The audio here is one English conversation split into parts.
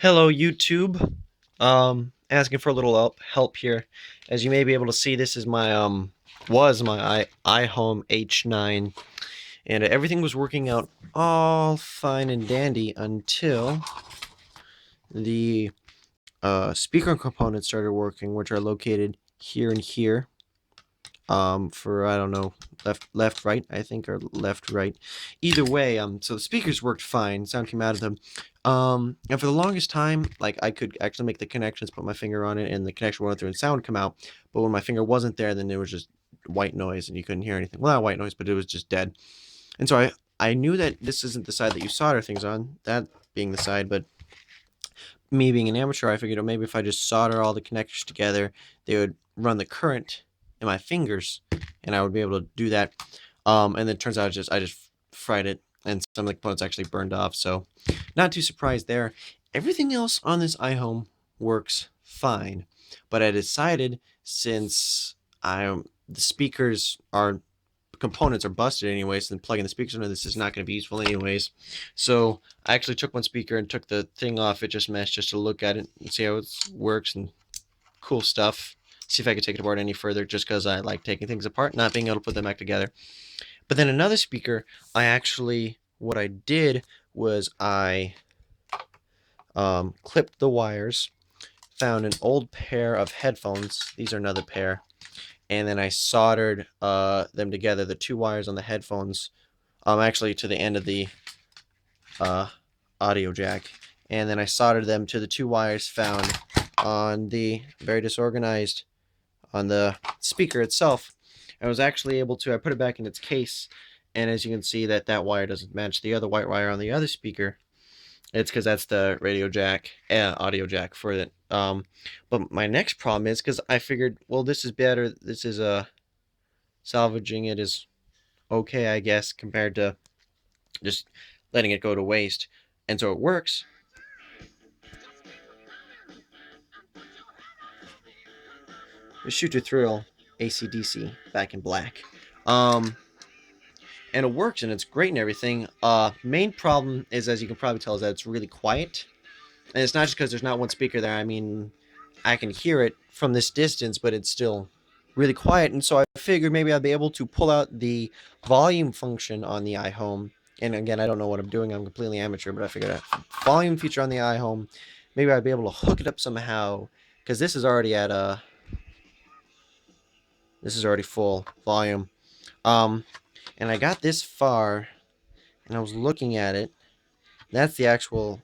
Hello, YouTube. Asking for a little help here. As you may be able to see, this is my was my iHome H9, and everything was working out all fine and dandy until the speaker components started working, which are located here and here. For I don't know, left right, I think, or left right. Either way, so the speakers worked fine, sound came out of them. And for the longest time, like, I could actually make the connections, put my finger on it, and the connection went through and sound come out. But when my finger wasn't there, then it was just white noise and you couldn't hear anything. Well, not white noise, but it was just dead. And so I knew that this isn't the side that you solder things on, that being the side, but me being an amateur, I figured, oh, maybe if I just solder all the connectors together, they would run the current in my fingers, and I would be able to do that. And then it turns out I just fried it, and some of the components actually burned off. So, not too surprised there. Everything else on this iHome works fine, but I decided, since the speakers are components are busted anyways, then plugging the speakers into this is not going to be useful anyways. So I actually took one speaker and took the thing off it just mesh just to look at it and see how it works and cool stuff. See if I could take it apart any further, just because I like taking things apart, not being able to put them back together. But then another speaker, what I did was I clipped the wires, found an old pair of headphones. These are another pair. And then I soldered them together, the two wires on the headphones, actually to the end of the audio jack. And then I soldered them to the two wires found on the very disorganized on the speaker itself. I was actually able to, I put it back in its case, and as you can see that wire doesn't match the other white wire on the other speaker. It's because that's the radio jack, audio jack for it. But my next problem is, because I figured, well, this is better. This is salvaging it is okay, I guess, compared to just letting it go to waste. And so it works. The Shoot to Thrill AC/DC Back in Black. And it works and it's great and everything. Main problem is, as you can probably tell, is that it's really quiet. And it's not just because there's not one speaker there. I mean, I can hear it from this distance, but it's still really quiet. And so I figured maybe I'd be able to pull out the volume function on the iHome. And again, I don't know what I'm doing. I'm completely amateur, but I figured a volume feature on the iHome. Maybe I'd be able to hook it up somehow, because this is already at this is already full volume. And I got this far, and I was looking at it. That's the actual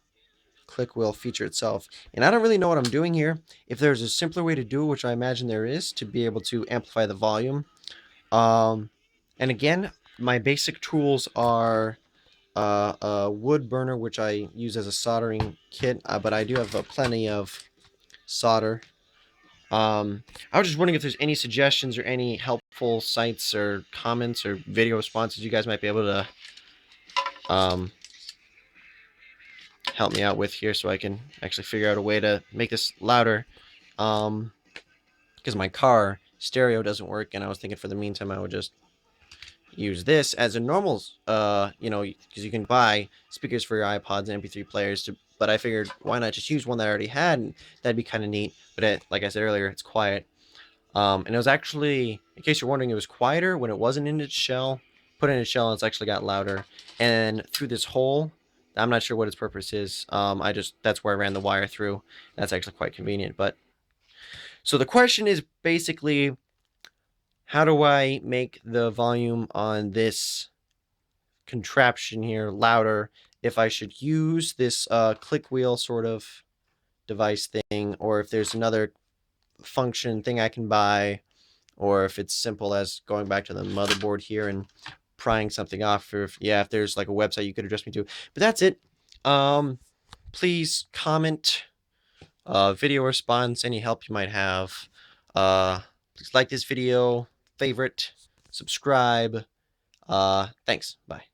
click wheel feature itself. And I don't really know what I'm doing here. If there's a simpler way to do it, which I imagine there is, to be able to amplify the volume. And again, my basic tools are a wood burner, which I use as a soldering kit, but I do have plenty of solder. I was just wondering if there's any suggestions or any helpful sites or comments or video responses you guys might be able to help me out with here, so I can actually figure out a way to make this louder. Because my car stereo doesn't work, and I was thinking for the meantime I would just use this as a normal, because you can buy speakers for your iPods and MP3 players, but I figured, why not just use one that I already had, and that'd be kind of neat. But like I said earlier, it's quiet. And it was actually, in case you're wondering, it was quieter when it wasn't in its shell. Put it in its shell, and it's actually got louder. And through this hole, I'm not sure what its purpose is. That's where I ran the wire through. That's actually quite convenient. But so the question is basically, how do I make the volume on this contraption here louder? If I should use this click wheel sort of device thing, or if there's another function thing I can buy, or if it's simple as going back to the motherboard here and prying something off, or if there's like a website you could address me to. But that's it. Please comment, video response, any help you might have. Please like this video, favorite, subscribe. Thanks. Bye.